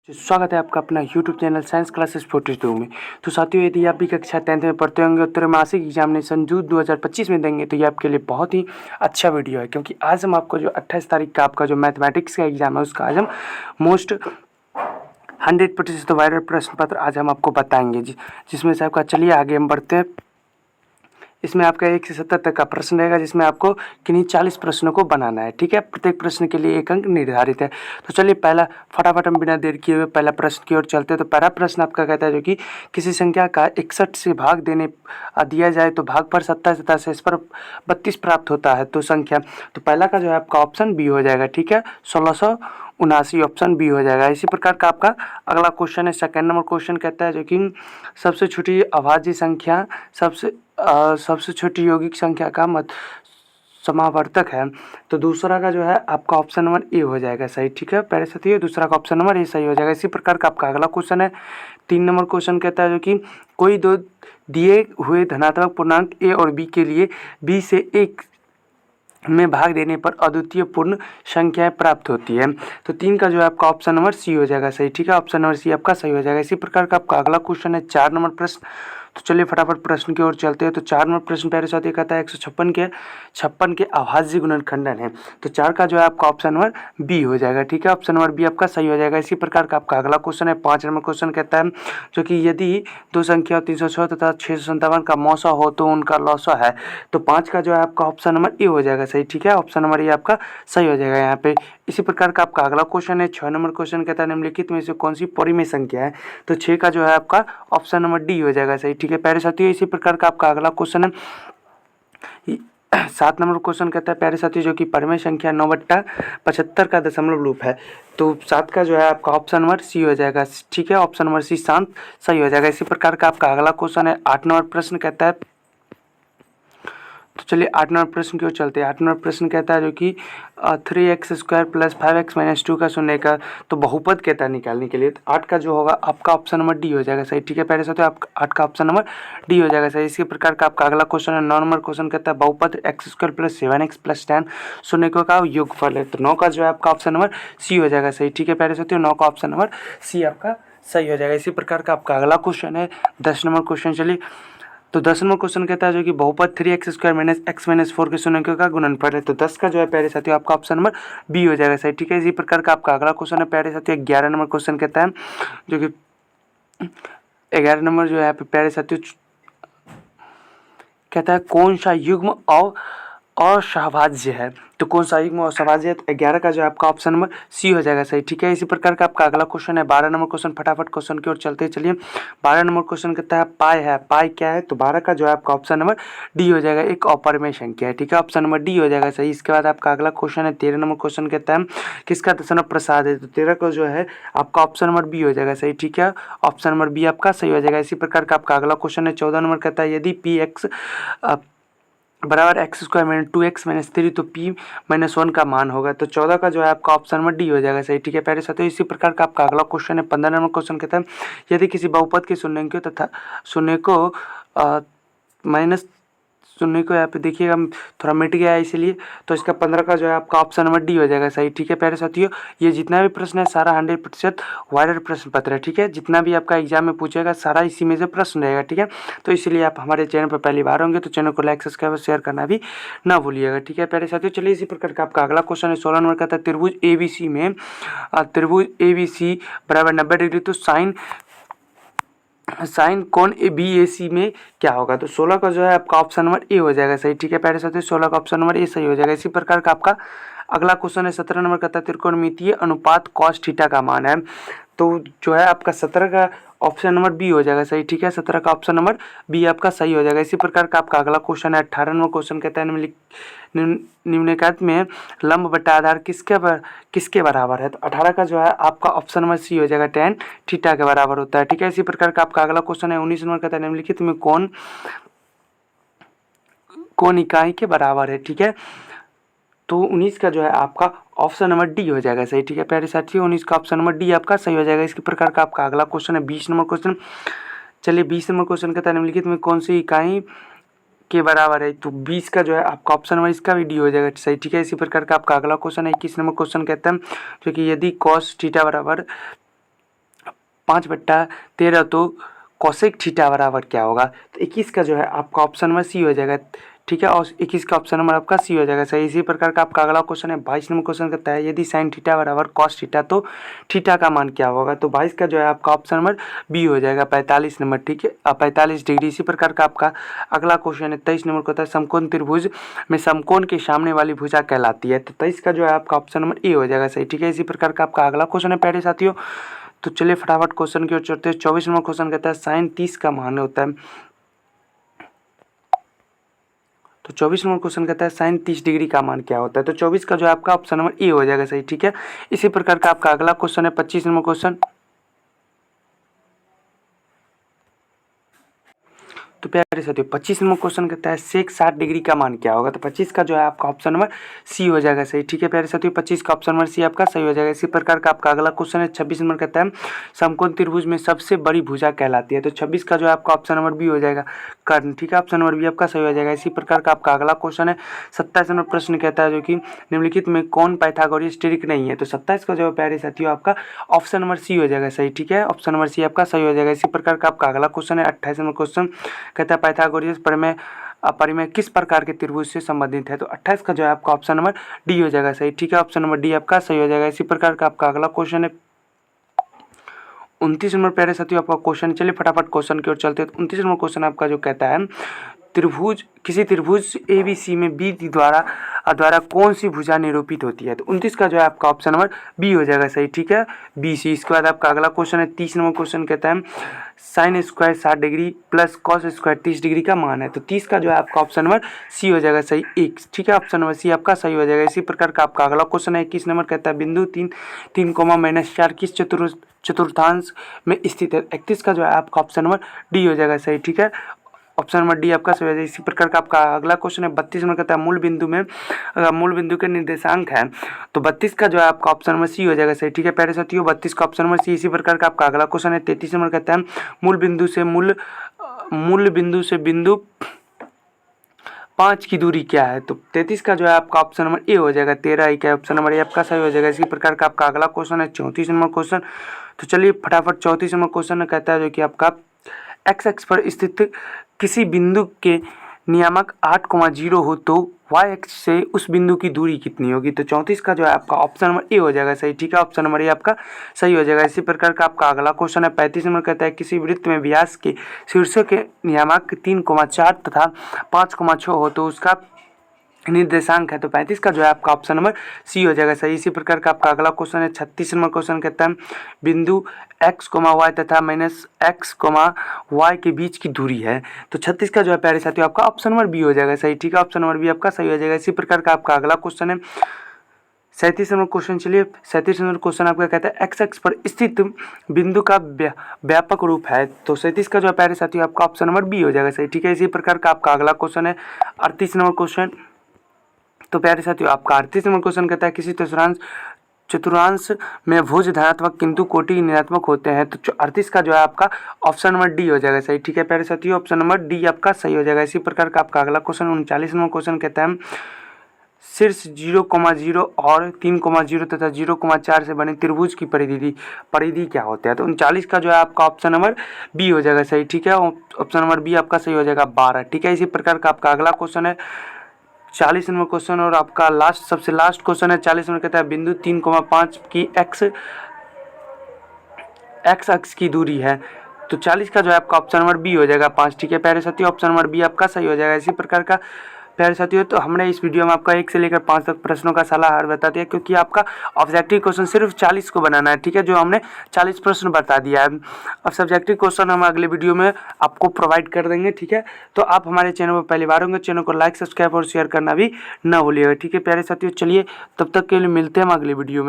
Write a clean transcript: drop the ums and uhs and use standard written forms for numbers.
स्वागत है आपका अपना यूट्यूब चैनल साइंस क्लासेस 42 में। तो साथियों, यदि आप भी कक्षा 10th में पढ़ते होंगे और त्रैमासिक एग्जामिनेशन जून 2025 में देंगे तो ये आपके लिए बहुत ही अच्छा वीडियो है, क्योंकि आज हम आपको जो 28 तारीख का आपका जो मैथमेटिक्स का एग्जाम है उसका आज हम मोस्ट 100% वायरल प्रश्न पत्र आज हम आपको बताएंगे जिसमें से आपका, चलिए आगे हम बढ़ते हैं। इसमें आपका 1 से 70 तक का प्रश्न रहेगा, जिसमें आपको किन्हीं 40 प्रश्नों को बनाना है। ठीक है, प्रत्येक प्रश्न के लिए 1 अंक निर्धारित है। तो चलिए पहला फटाफट हम बिना देर किए हुए पहला प्रश्न की ओर चलते हैं। तो पहला प्रश्न आपका कहता है जो कि किसी संख्या का 61 से भाग दिया जाए तो भागफल 27 तथा शेष पर 32 प्राप्त होता है। तो संख्या, तो पहला का जो है आपका ऑप्शन बी हो जाएगा। ठीक है, 1679 ऑप्शन बी हो जाएगा। इसी प्रकार का आपका अगला क्वेश्चन है, सेकेंड नंबर क्वेश्चन कहता है जो कि सबसे छोटी अभाज्य संख्या सबसे छोटी यौगिक संख्या का समावर्तक है। तो दूसरा का जो है आपका ऑप्शन नंबर ए हो जाएगा सही। ठीक है पहले साथी है, दूसरा का ऑप्शन नंबर ए सही हो जाएगा। इसी प्रकार का आपका अगला क्वेश्चन है, 3 नंबर क्वेश्चन कहता है जो कि कोई दो दिए हुए धनात्मक पूर्णांक ए और बी के लिए बी से 1 में भाग देने पर अद्वितीय पूर्ण संख्याएं प्राप्त होती है। तो 3 का जो है आपका ऑप्शन नंबर सी हो जाएगा सही। ठीक है, ऑप्शन नंबर सी आपका सही हो जाएगा। इसी प्रकार का आपका अगला क्वेश्चन है, 4 नंबर प्रश्न। तो चलिए फटाफट प्रश्न की ओर चलते हैं। तो 4 नंबर प्रश्न प्यारे साथी कहता है 156 के अभाज्य गुणनखंडन है। तो 4 का जो है आपका ऑप्शन नंबर बी हो जाएगा। ठीक है, ऑप्शन नंबर बी आपका सही हो जाएगा। इसी प्रकार का आपका अगला क्वेश्चन है, 5 नंबर क्वेश्चन कहता है जो कि यदि दो संख्या 306 तथा 657 का मौसा हो तो उनका लौसा है। तो 5 का जो है आपका ऑप्शन नंबर ए हो जाएगा सही। ठीक है, ऑप्शन नंबर ए आपका सही हो जाएगा यहाँ पे। इसी प्रकार का आपका अगला क्वेश्चन है, 6 नंबर क्वेश्चन कहता है निम्नलिखित में से कौन सी परिमेय संख्या है। तो 6 का जो है आपका ऑप्शन नंबर डी हो जाएगा सही। ठीक है प्यारे साथियों, इसी प्रकार का आपका अगला क्वेश्चन है, 7 नंबर क्वेश्चन कहता है प्यारे साथियों जो कि परिमेय संख्या 9/75 का दशमलव रूप है। तो 7 का जो है आपका ऑप्शन नंबर सी हो जाएगा। ठीक है, ऑप्शन नंबर सी शांत सही हो जाएगा। इसी प्रकार का आपका अगला क्वेश्चन है, 8 नंबर प्रश्न कहता है, तो चलिए 8 नंबर प्रश्न की ओर चलते हैं। 8 नंबर प्रश्न कहता है जो कि 3x² + 5x - 2 का शून्य का तो बहुपद कहता है निकालने के लिए। तो 8 का जो होगा आपका ऑप्शन नंबर डी हो जाएगा सही। ठीक है पहले साथियों, आपका 8 का ऑप्शन नंबर डी हो जाएगा सही। इसी प्रकार का आपका अगला क्वेश्चन है, 9 नंबर क्वेश्चन कहता है बहुपद x² + 7x + 10 शून्य का योगफल है। तो 9 का जो है आपका ऑप्शन नंबर सी हो जाएगा सही। ठीक है पहले साथियों, 9 का ऑप्शन नंबर सी आपका सही हो जाएगा। इसी प्रकार का आपका अगला क्वेश्चन है, 10 नंबर क्वेश्चन। चलिए तो 10 नंबर क्वेश्चन कहता है जो कि बहुपद 3x² - x - 4 के शून्य का गुणनफल है। तो 10 का जो है प्यारे साथियों आपका ऑप्शन नंबर बी हो जाएगा सही। ठीक है, इसी प्रकार का आपका अगला क्वेश्चन है प्यारे साथियों, 11 नंबर क्वेश्चन कहता है जो कि 11 नंबर जो है यहाँ पे प्यारे साथियों कहता है कौन सा युग्म असहभाज्य है। तो कौन सा युग्म असहभाज्य है। तो 11 का जो है आपका ऑप्शन नंबर सी हो जाएगा सही। ठीक है, इसी प्रकार का आपका अगला क्वेश्चन है, 12 नंबर क्वेश्चन। फटाफट क्वेश्चन की ओर चलते हैं। चलिए 12 नंबर क्वेश्चन कहता है पाई है, पाई क्या है। तो 12 का जो है आपका ऑप्शन नंबर डी हो जाएगा, एक अपरिमेय संख्या है। ठीक है, ऑप्शन नंबर डी हो जाएगा सही। इसके बाद आपका अगला क्वेश्चन है, 13 नंबर क्वेश्चन कहता है किसका दशमलव प्रसाद है। तो 13 का जो है आपका ऑप्शन नंबर बी हो जाएगा सही। ठीक है, ऑप्शन नंबर बी आपका सही हो जाएगा। इसी प्रकार का आपका अगला क्वेश्चन है, 14 नंबर कहता है यदि पी एक्स बराबर x² - 2x - 3 तो p - 1 का मान होगा। तो 14 का जो है आपका ऑप्शन नंबर डी हो जाएगा सही। ठीक है प्यारे साथियों, इसी प्रकार का आपका अगला क्वेश्चन है, 15 नंबर क्वेश्चन कहता है यदि किसी बहुपद के शून्य तथा शून्य को माइनस शून्य को यहाँ पे देखिएगा थोड़ा मिट गया है इसलिए, तो इसका 15 का जो है आपका ऑप्शन नंबर डी हो जाएगा सही। ठीक है प्यारे साथियों, ये जितना भी प्रश्न है सारा 100% वायरल प्रश्न पत्र है। ठीक है, जितना भी आपका एग्जाम में पूछेगा सारा इसी में से प्रश्न रहेगा। ठीक है, तो इसलिए आप हमारे चैनल पर पहली बार होंगे तो चैनल को लाइक सब्सक्राइब और शेयर करना भी ना भूलिएगा। ठीक है प्यारे साथियों, चलिए इसी प्रकार का आपका अगला क्वेश्चन है, 16 नंबर का था त्रिभुज ABC में त्रिभुज ABC बराबर 90 डिग्री तो साइन कोण BAC में क्या होगा। तो 16 का जो है आपका ऑप्शन नंबर ए हो जाएगा सही। ठीक है प्यारे साथियों, 16 का ऑप्शन नंबर ए सही हो जाएगा। इसी प्रकार का आपका अगला क्वेश्चन है, 17 नंबर का त्रिकोणमितीय अनुपात cos थीटा का मान है। तो जो है आपका 17 का ऑप्शन नंबर बी हो जाएगा सही। ठीक है, 17 का ऑप्शन नंबर बी आपका सही हो जाएगा। इसी प्रकार का आपका अगला क्वेश्चन है, 18 नंबर क्वेश्चन कहता है निम्नलिखित में लंब बटा आधार किसके बराबर है। तो 18 का जो है आपका ऑप्शन नंबर सी हो जाएगा, tan थीटा के बराबर होता है। ठीक है, इसी प्रकार का आपका अगला क्वेश्चन है, 19 नंबर कहता है निम्नलिखित में कौन इकाई के बराबर है। ठीक है, तो 19 का जो है आपका ऑप्शन नंबर डी हो जाएगा सही। ठीक है प्यारे साथियों, 19 का ऑप्शन नंबर डी आपका सही हो जाएगा। इसी प्रकार का आपका अगला क्वेश्चन है, 20 नंबर क्वेश्चन। चलिए 20 नंबर क्वेश्चन कहता है निम्नलिखित में कौन सी इकाई के बराबर है। तो 20 का जो है आपका ऑप्शन नंबर इसका भी डी हो जाएगा सही। ठीक है, इसी प्रकार का आपका अगला क्वेश्चन है, 21 नंबर क्वेश्चन कहता है जो कि यदि cos थीटा बराबर 5/13 तो कोसेक थीटा बराबर क्या होगा, तो 21 का जो है आपका ऑप्शन नंबर सी हो जाएगा। ठीक है, और 21 का ऑप्शन नंबर आपका सी हो जाएगा सही। इसी प्रकार का आपका अगला क्वेश्चन है 22 नंबर क्वेश्चन कहता है यदि साइन थीटा बराबर कॉस थीटा तो थीटा का मान क्या होगा, तो 22 का जो है आपका ऑप्शन नंबर बी हो जाएगा 45 नंबर। ठीक है, 45 डिग्री। इसी प्रकार का आपका अगला क्वेश्चन है 23 नंबर को होता है समकोण त्रिभुज में समकोण के सामने वाली भुजा कहलाती है, तो 23 का जो है आपका ऑप्शन नंबर ए हो जाएगा सही। ठीक है, इसी प्रकार का आपका अगला क्वेश्चन है प्यारे साथियों, तो चलिए फटाफट क्वेश्चन की ओर चलते हैं। 24 नंबर क्वेश्चन कहता है साइन 30 का मान होता है, तो 24 नंबर क्वेश्चन कहता है साइन 30 डिग्री का मान क्या होता है, तो 24 का जो है आपका ऑप्शन नंबर ए हो जाएगा सही। ठीक है, इसी प्रकार का आपका अगला क्वेश्चन है 25 नंबर क्वेश्चन, तो प्यारे साथियों 25 नंबर क्वेश्चन कहता है सेक 60 डिग्री का मान क्या होगा, तो 25 का जो है आपका ऑप्शन नंबर सी हो जाएगा सही। ठीक है प्यारे साथियों, 25 का ऑप्शन नंबर सी आपका सही हो जाएगा। इसी प्रकार का आपका अगला क्वेश्चन है 26 नंबर कहता है समकोण त्रिभुज में सबसे बड़ी भुजा कहलाती है, तो 26 का जो है आपका ऑप्शन नंबर बी हो जाएगा कर्ण। ठीक है, ऑप्शन नंबर बी आपका सही हो जाएगा। इसी प्रकार का आपका अगला क्वेश्चन है 27 नंबर प्रश्न कहता है जो कि निम्नलिखित में कौन पाइथागोरस ट्रिक नहीं है, तो 27 का जो है प्यारे साथियों आपका ऑप्शन नंबर सी हो जाएगा सही। ठीक है, ऑप्शन नंबर सी आपका सही हो जाएगा। इसी प्रकार का आपका अगला क्वेश्चन है 28 नंबर क्वेश्चन कहता है पाइथागोरस परिमेय किस प्रकार के त्रिभुज से संबंधित है, तो 28 का जो है आपका ऑप्शन नंबर डी हो जाएगा सही। ठीक है, ऑप्शन नंबर डी आपका सही हो जाएगा। इसी प्रकार का आपका अगला क्वेश्चन है 29 नंबर प्यारे साथियों आपका क्वेश्चन, चलिए फटाफट क्वेश्चन की ओर चलते हैं। 29 नंबर क्वेश्चन आपका जो कहता है त्रिभुज किसी त्रिभुज ABC में बी द्वारा कौन सी भुजा निरूपित होती है, तो 29 का जो है आपका ऑप्शन नंबर बी हो जाएगा सही। ठीक है, BC। इसके बाद आपका अगला क्वेश्चन है 30 नंबर क्वेश्चन कहता है sine square 60 degree plus cos square 30 degree का मान है, तो 30 का जो है आपका ऑप्शन नंबर सी हो जाएगा सही एक। ठीक है, ऑप्शन नंबर सी आपका सही हो जाएगा। इसी प्रकार का आपका अगला क्वेश्चन है 21 नंबर कहता है बिंदु 3,-4 किस चतुर्थांश में स्थित है, 31 का जो है आपका ऑप्शन नंबर डी हो जाएगा सही। ठीक है, ऑप्शन नंबर डी आपका सही हो जाएगा। इसी प्रकार का आपका अगला क्वेश्चन है 32 नंबर कहता है मूल बिंदु के निर्देशांक है, तो 32 का जो है आपका ऑप्शन नंबर सी हो जाएगा सही। ठीक है प्यारे साथियों, 32 का ऑप्शन नंबर सी। इसी प्रकार का आपका अगला क्वेश्चन है 33 नंबर कहता है मूल बिंदु से बिंदु 5 की दूरी क्या है, तो 33 का जो है आपका ऑप्शन नंबर ए हो जाएगा। 13 का ऑप्शन नंबर ए आपका सही हो जाएगा। इसी प्रकार का आपका अगला क्वेश्चन है 34 नंबर क्वेश्चन, तो चलिए फटाफट 34 नंबर क्वेश्चन कहता है जो कि आपका एक्स एक्स पर स्थित किसी बिंदु के नियामक 8,0 हो तो वाई एक्स से उस बिंदु की दूरी कितनी होगी, तो 34 का जो है आपका ऑप्शन नंबर ए हो जाएगा सही। ठीक है, ऑप्शन नंबर ए आपका सही हो जाएगा। इसी प्रकार का आपका अगला क्वेश्चन है 35 नंबर कहता है किसी वृत्त में व्यास के शीर्षों के नियामक 3,4 तथा 5,6 हो तो उसका निर्देशांक है, तो 35 का जो है आपका ऑप्शन नंबर सी हो जाएगा सही। इसी प्रकार का आपका अगला क्वेश्चन है 36 नंबर क्वेश्चन कहता है बिंदु x, y तथा -x, y के बीच की दूरी है, तो 36 का जो है प्यारे साथियों आपका ऑप्शन नंबर बी हो जाएगा सही। ठीक है, ऑप्शन नंबर बी आपका सही हो जाएगा। इसी प्रकार का आपका अगला क्वेश्चन है 37 नंबर क्वेश्चन, चलिए 37 नंबर क्वेश्चन आपका कहता है एक्स एक्स पर स्थित बिंदु का व्यापक रूप है, तो 37 का जो है प्यारे साथियों आपका ऑप्शन नंबर बी हो जाएगा सही। ठीक है, इसी प्रकार का आपका अगला क्वेश्चन है 38 नंबर क्वेश्चन, तो प्यारे साथियों आपका 38 नंबर क्वेश्चन कहता है किसी चतुर्थांश में भुज धनात्मक किंतु कोटि ऋणात्मक होते हैं, तो 38 का जो है आपका ऑप्शन नंबर डी हो जाएगा सही। ठीक है प्यारे साथियों, ऑप्शन नंबर डी आपका सही हो जाएगा। इसी प्रकार का आपका अगला क्वेश्चन 39 नंबर क्वेश्चन कहता है शीर्ष 0,0 और 3,0 तथा 0,4 से बने त्रिभुज की परिधि क्या होता है, तो 39 का जो है आपका ऑप्शन नंबर बी हो जाएगा सही। ठीक है, ऑप्शन नंबर बी आपका सही हो जाएगा 12। ठीक है, इसी प्रकार का आपका अगला क्वेश्चन है 40 नंबर क्वेश्चन और आपका सबसे लास्ट क्वेश्चन है 40 नंबर कहता है बिंदु 3,5 की एक्स अक्ष की दूरी है, तो 40 का जो है आपका ऑप्शन नंबर बी हो जाएगा 5। ठीक है प्यारे साथियों, ऑप्शन नंबर बी आपका सही हो जाएगा। इसी प्रकार का प्यारे साथियों तो हमने इस वीडियो में आपका 1 से लेकर 5 तक प्रश्नों का सारा हल बता दिया, क्योंकि आपका ऑब्जेक्टिव क्वेश्चन सिर्फ 40 को बनाना है। ठीक है, जो हमने 40 प्रश्न बता दिया है। अब सब्जेक्टिव क्वेश्चन हम अगले वीडियो में आपको प्रोवाइड कर देंगे। ठीक है, तो आप हमारे चैनल पर पहली बार होंगे, चैनल को लाइक सब्सक्राइब और शेयर करना भी ना भूलिएगा। ठीक है प्यारे साथियों, चलिए तब तक के लिए मिलते हैं हम अगले वीडियो में।